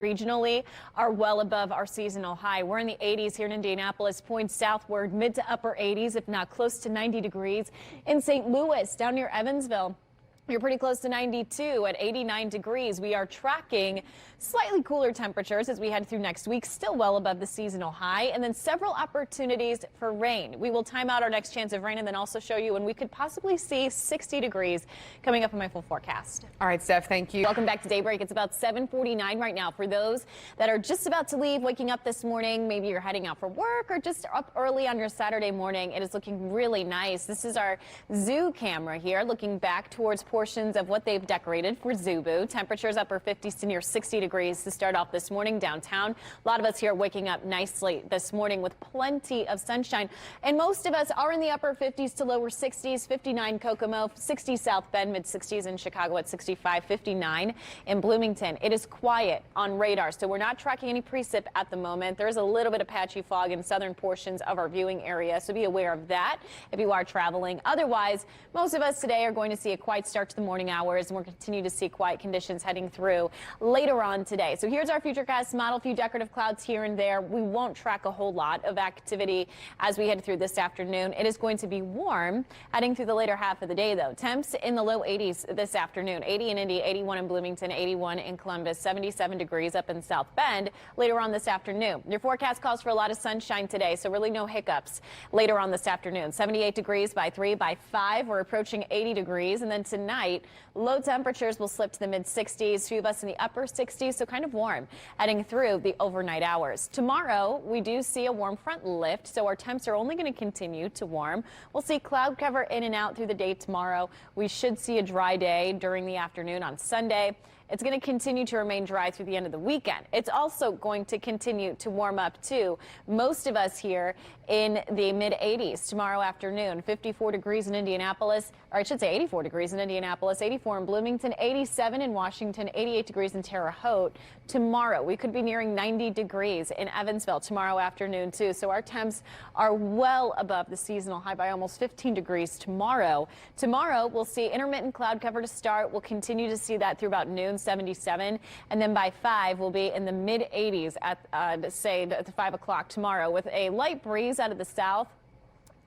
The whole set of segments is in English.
regionally are well above our seasonal high. We're in the 80s here in Indianapolis, points southward, mid to upper 80s, if not close to 90 degrees. In St. Louis, down near Evansville, you're pretty close to 92 at 89 degrees. We are tracking slightly cooler temperatures as we head through next week, still well above the seasonal high, and then several opportunities for rain. We will time out our next chance of rain and then also show you when we could possibly see 60 degrees coming up in my full forecast. All right, Steph, thank you. Welcome back to Daybreak. It's about 7:49 right now. For those that are just about to leave, waking up this morning, maybe you're heading out for work or just up early on your Saturday morning, it is looking really nice. This is our zoo camera here, looking back towards portions of what they've decorated for Zubu. Temperatures upper 50s to near 60 degrees to start off this morning downtown. A lot of us here waking up nicely this morning with plenty of sunshine, and most of us are in the upper 50s to lower 60s. 59 Kokomo, 60 South Bend, mid 60s in Chicago at 65, 59 in Bloomington. It is quiet on radar, so we're not tracking any precip at the moment. There is a little bit of patchy fog in southern portions of our viewing area, so be aware of that if you are traveling. Otherwise, most of us today are going to see a quiet start to the morning hours, and we'll continue to see quiet conditions heading through later on today. So here's our futurecast model. A few decorative clouds here and there. We won't track a whole lot of activity as we head through this afternoon. It is going to be warm heading through the later half of the day, though. Temps in the low 80s this afternoon. 80 in Indy, 81 in Bloomington, 81 in Columbus, 77 degrees up in South Bend later on this afternoon. Your forecast calls for a lot of sunshine today, so really no hiccups later on this afternoon. 78 degrees by 3, by 5. We're approaching 80 degrees, and then tonight, low temperatures will slip to the mid 60s. Few of us in the upper 60s, so kind of warm heading through the overnight hours. Tomorrow, we do see a warm front lift, so our temps are only going to continue to warm. We'll see cloud cover in and out through the day tomorrow. We should see a dry day during the afternoon on Sunday. It's going to continue to remain dry through the end of the weekend. It's also going to continue to warm up, too. Most of us here in the mid-80s tomorrow afternoon. 54 degrees in Indianapolis, or I should say 84 degrees in Indianapolis, 84 in Bloomington, 87 in Washington, 88 degrees in Terre Haute. Tomorrow, we could be nearing 90 degrees in Evansville tomorrow afternoon, too. So our temps are well above the seasonal high by almost 15 degrees tomorrow. Tomorrow, we'll see intermittent cloud cover to start. We'll continue to see that through about noon. 77, and then by 5 we'll be in the mid 80s at say at 5 o'clock tomorrow with a light breeze out of the south,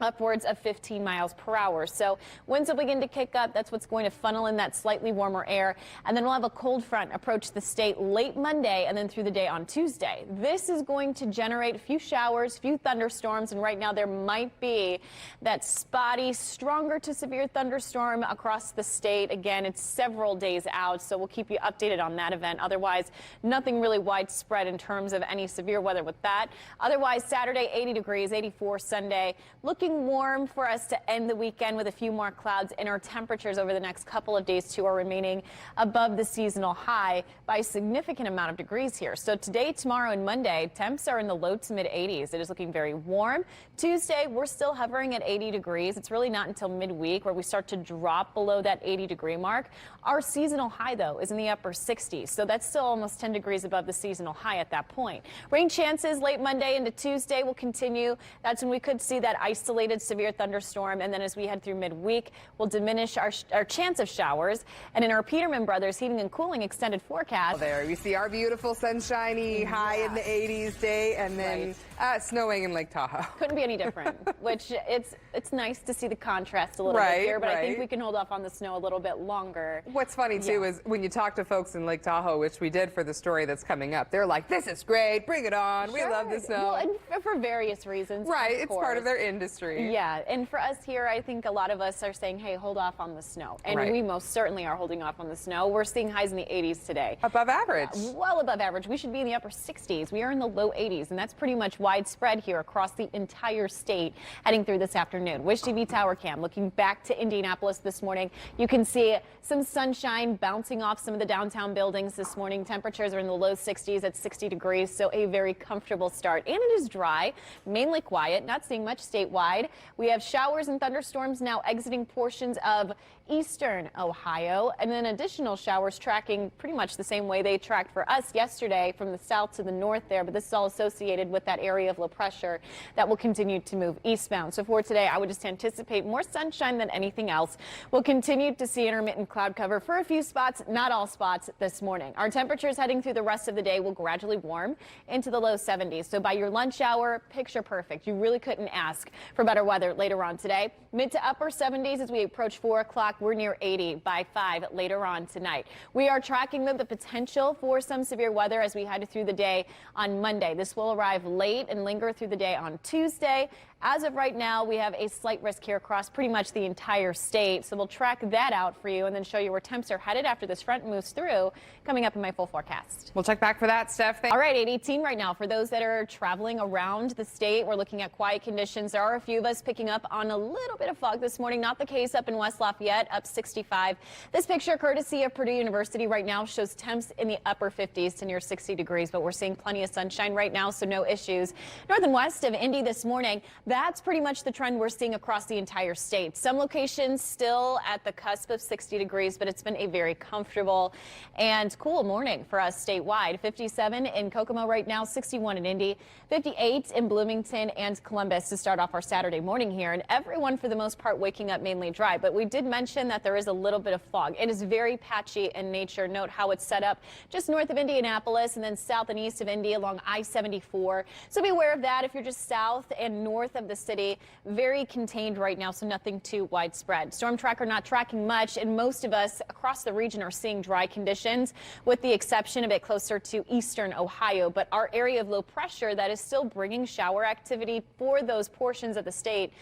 upwards of 15 miles per hour. So winds will begin to kick up. That's what's going to funnel in that slightly warmer air. And then we'll have a cold front approach the state late Monday and then through the day on Tuesday. This is going to generate a few showers, few thunderstorms. And right now there might be that spotty, stronger to severe thunderstorm across the state. Again, it's several days out, so we'll keep you updated on that event. Otherwise, nothing really widespread in terms of any severe weather with that. Otherwise, Saturday, 80 degrees, 84 Sunday. Looking warm for us to end the weekend with a few more clouds, and our temperatures over the next couple of days too are remaining above the seasonal high by a significant amount of degrees here. So today, tomorrow, and Monday, temps are in the low to mid 80s. It is looking very warm. Tuesday, we're still hovering at 80 degrees. It's really not until midweek where we start to drop below that 80 degree mark. Our seasonal high, though, is in the upper 60s, so that's still almost 10 degrees above the seasonal high at that point. Rain chances late Monday into Tuesday will continue. That's when we could see that isolated severe thunderstorm, and then as we head through midweek, we'll diminish our chance of showers. And in our Peterman Brothers Heating and Cooling extended forecast, There we see our beautiful sunshiny high in the 80s day, and then snowing in Lake Tahoe. Couldn't be any different. Which it's nice to see the contrast a little bit here, but I think we can hold off on the snow a little bit longer. What's funny too is when you talk to folks in Lake Tahoe, which we did for the story that's coming up, they're like, "This is great, bring it on. We love the snow." Well, and for various reasons. Right, it's part of their industry. Yeah, and for us here, I think a lot of us are saying, hey, hold off on the snow. And we most certainly are holding off on the snow. We're seeing highs in the 80s today. Above average. Well above average. We should be in the upper 60s. We are in the low 80s, and that's pretty much widespread here across the entire state heading through this afternoon. Wish TV Tower Cam looking back to Indianapolis this morning. You can see some sunshine bouncing off some of the downtown buildings this morning. Temperatures are in the low 60s at 60 degrees, so a very comfortable start. And it is dry, mainly quiet, not seeing much statewide. statewide. We have showers and thunderstorms now exiting portions of eastern Ohio, and then additional showers tracking pretty much the same way they tracked for us yesterday from the south to the north there, but this is all associated with that area of low pressure that will continue to move eastbound. So for today, I would just anticipate more sunshine than anything else. We'll continue to see intermittent cloud cover for a few spots, not all spots this morning. Our temperatures heading through the rest of the day will gradually warm into the low 70s. So by your lunch hour, picture perfect. You really couldn't ask for better weather later on today. Mid to upper 70s as we approach 4 o'clock. We're near 80 by 5 later on tonight. We are tracking the potential for some severe weather as we head through the day on Monday. This will arrive late and linger through the day on Tuesday. As of right now, we have a slight risk here across pretty much the entire state. So we'll track that out for you and then show you where temps are headed after this front moves through, coming up in my full forecast. We'll check back for that, Steph. All right, 8:18 right now. For those that are traveling around the state, we're looking at quiet conditions. There are a few of us picking up on a little bit of fog this morning. Not the case up in West Lafayette, up 65. This picture, courtesy of Purdue University right now, shows temps in the upper 50s to near 60 degrees, but we're seeing plenty of sunshine right now, so no issues. North and west of Indy this morning, that's pretty much the trend we're seeing across the entire state. Some locations still at the cusp of 60 degrees, but it's been a very comfortable and cool morning for us statewide. 57 in Kokomo right now, 61 in Indy, 58 in Bloomington and Columbus to start off our Saturday morning here. And everyone, for the most part, waking up mainly dry. But we did mention that there is a little bit of fog. It is very patchy in nature. Note how it's set up just north of Indianapolis and then south and east of Indy along I-74. So be aware of that if you're just south and north of the city. Very contained right now, so nothing too widespread. Storm tracker not tracking much, and most of us across the region are seeing dry conditions, with the exception a bit closer to eastern Ohio. But our area of low pressure that is still bringing shower activity for those portions of the state.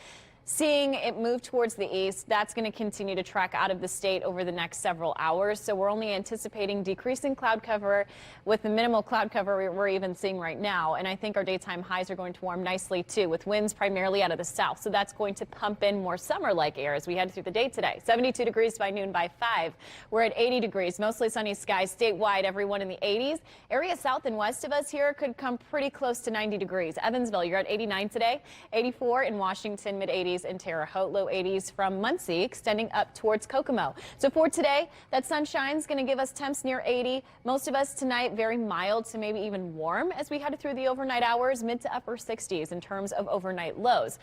Seeing it move towards the east, that's going to continue to track out of the state over the next several hours. So we're only anticipating decreasing cloud cover with the minimal cloud cover we're even seeing right now. And I think our daytime highs are going to warm nicely, too, with winds primarily out of the south. So that's going to pump in more summer-like air as we head through the day today. 72 degrees by noon by 5. We're at 80 degrees, mostly sunny skies statewide, everyone in the 80s. Area south and west of us here could come pretty close to 90 degrees. Evansville, you're at 89 today, 84 in Washington, mid-80s. In Terre Haute, low 80s from Muncie, extending up towards Kokomo. So for today, that sunshine's going to give us temps near 80. Most of us tonight very mild to maybe even warm as we head through the overnight hours, mid to upper 60s in terms of overnight lows.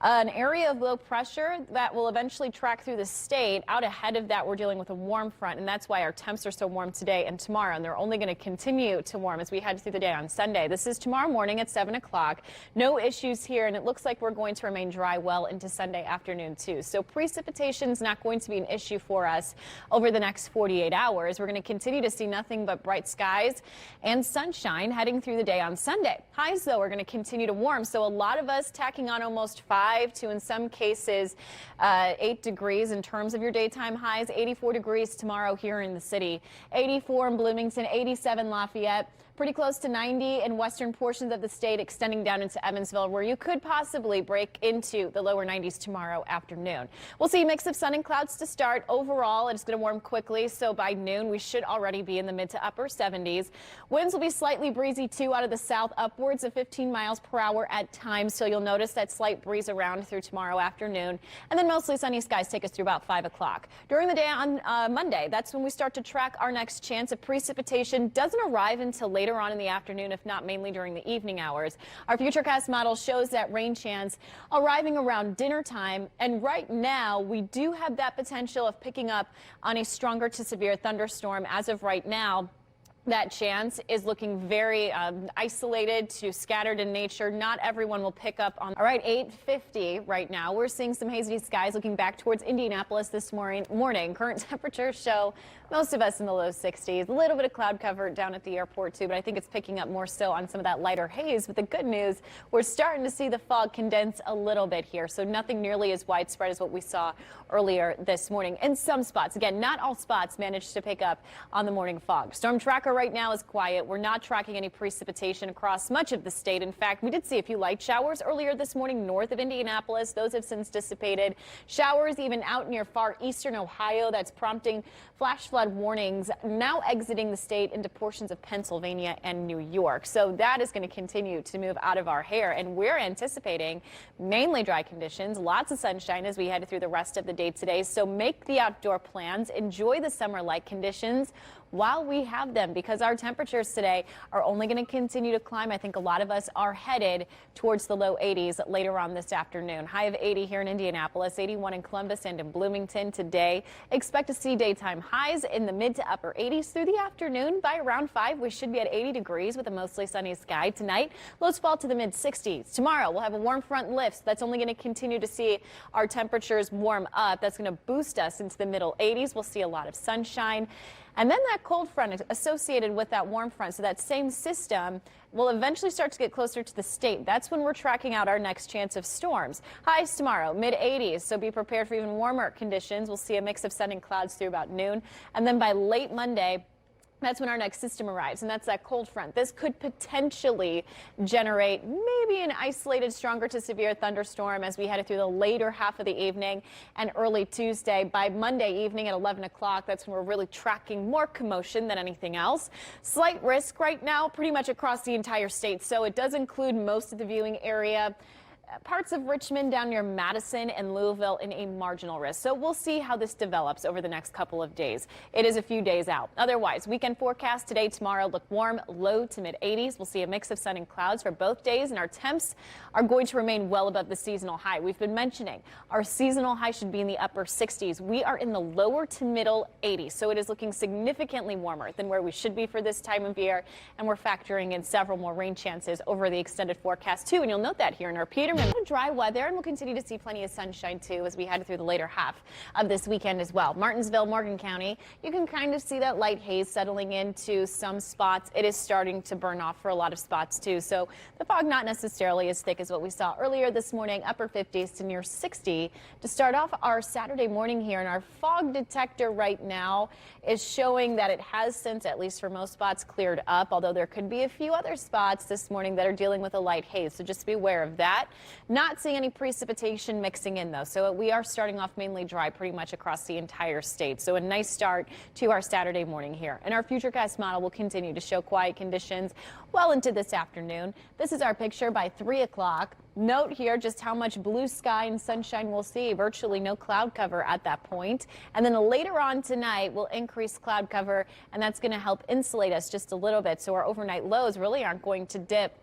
An area of low pressure that will eventually track through the state. Out ahead of that, we're dealing with a warm front, and that's why our temps are so warm today and tomorrow, and they're only going to continue to warm as we head through the day on Sunday. This is tomorrow morning at 7 o'clock. No issues here, and it looks like we're going to remain dry well into Sunday afternoon, too. So precipitation is not going to be an issue for us over the next 48 hours. We're going to continue to see nothing but bright skies and sunshine heading through the day on Sunday. Highs, though, are going to continue to warm. So a lot of us tacking on almost 5 to, in some cases, 8 degrees in terms of your daytime highs. 84 degrees tomorrow here in the city. 84 in Bloomington, 87 Lafayette. Pretty close to 90 in western portions of the state, extending down into Evansville, where you could possibly break into the lower 90s tomorrow afternoon. We'll see a mix of sun and clouds to start. Overall, it's going to warm quickly, so by noon, we should already be in the mid to upper 70s. Winds will be slightly breezy, too, out of the south, upwards of 15 miles per hour at times, so you'll notice that slight breeze around through tomorrow afternoon. And then mostly sunny skies take us through about 5 o'clock. During the day on Monday, that's when we start to track our next chance of precipitation. Doesn't arrive until later on in the afternoon, if not mainly during the evening hours. Our Futurecast model shows that rain chance arriving around dinner time, and right now we do have that potential of picking up on a stronger to severe thunderstorm. As of right now, that chance is looking very isolated to scattered in nature. Not everyone will pick up on. All right, 8:50 right now. We're seeing some hazy skies looking back towards Indianapolis this morning. Current temperatures show most of us in the low 60s. A little bit of cloud cover down at the airport, too, but I think it's picking up more so on some of that lighter haze. But the good news, we're starting to see the fog condense a little bit here, so nothing nearly as widespread as what we saw earlier this morning. In some spots, again, not all spots managed to pick up on the morning fog. Storm tracker right now is quiet. We're not tracking any precipitation across much of the state. In fact, we did see a few light showers earlier this morning north of Indianapolis. Those have since dissipated. Showers even out near far eastern Ohio. That's prompting flash flood flood warnings now exiting the state into portions of Pennsylvania and New York. So that is going to continue to move out of our hair, and we're anticipating mainly dry conditions, lots of sunshine as we head through the rest of the day today. So make the outdoor plans, enjoy the summer-like conditions while we have them, because our temperatures today are only going to continue to climb. I think a lot of us are headed towards the low 80s later on this afternoon. High of 80 here in Indianapolis, 81 in Columbus and in Bloomington today. Expect to see daytime highs in the mid to upper 80s through the afternoon. By around 5, we should be at 80 degrees with a mostly sunny sky tonight. Lows fall to the mid 60s. Tomorrow we'll have a warm front lift, so that's only going to continue to see our temperatures warm up. That's going to boost us into the middle 80s. We'll see a lot of sunshine. And then that cold front associated with that warm front, so that same system will eventually start to get closer to the state. That's when we're tracking out our next chance of storms. Highs tomorrow, mid 80s, so be prepared for even warmer conditions. We'll see a mix of sun and clouds through about noon. And then by late Monday, that's when our next system arrives, and that's that cold front. This could potentially generate maybe an isolated stronger to severe thunderstorm as we head through the later half of the evening and early Tuesday. By Monday evening at 11 o'clock, that's when we're really tracking more commotion than anything else. Slight risk right now pretty much across the entire state, so it does include most of the viewing area. Parts of Richmond down near Madison and Louisville in a marginal risk. So we'll see how this develops over the next couple of days. It is a few days out. Otherwise, weekend forecast today, tomorrow look warm, low to mid 80s. We'll see a mix of sun and clouds for both days, and our temps are going to remain well above the seasonal high. We've been mentioning our seasonal high should be in the upper 60s. We are in the lower to middle 80s, so it is looking significantly warmer than where we should be for this time of year, and we're factoring in several more rain chances over the extended forecast too, and you'll note that here in our Peterman. Dry weather, and we'll continue to see plenty of sunshine too as we head through the later half of this weekend as well. Martinsville, Morgan County, you can kind of see that light haze settling into some spots. It is starting to burn off for a lot of spots too, so the fog not necessarily as thick as what we saw earlier this morning. Upper 50s to near 60 to start off our Saturday morning here, and our fog detector right now is showing that it has since, at least for most spots, cleared up, although there could be a few other spots this morning that are dealing with a light haze, so just be aware of that. Not seeing any precipitation mixing in though, so we are starting off mainly dry pretty much across the entire state. So a nice start to our Saturday morning here. And our Futurecast model will continue to show quiet conditions well into this afternoon. This is our picture by 3 o'clock. Note here just how much blue sky and sunshine we'll see. Virtually no cloud cover at that point. And then later on tonight, we'll increase cloud cover, and that's going to help insulate us just a little bit. So our overnight lows really aren't going to dip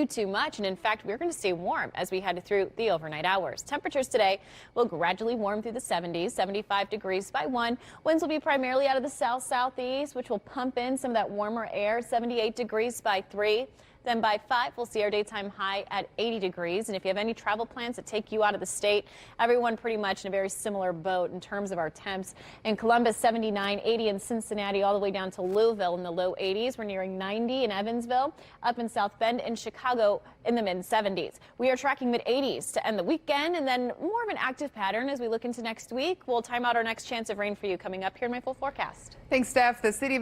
too much, and in fact we're going to stay warm as we head through the overnight hours. Temperatures today will gradually warm through the 70s, 75 degrees by 1. Winds will be primarily out of the southeast, which will pump in some of that warmer air. 78 degrees by 3. Then by 5, we'll see our daytime high at 80 degrees. And if you have any travel plans that take you out of the state, everyone pretty much in a very similar boat in terms of our temps. In Columbus, 79, 80 in Cincinnati, all the way down to Louisville in the low 80s. We're nearing 90 in Evansville, up in South Bend and Chicago in the mid 70s. We are tracking mid 80s to end the weekend, and then more of an active pattern as we look into next week. We'll time out our next chance of rain for you coming up here in my full forecast. Thanks, Steph. The city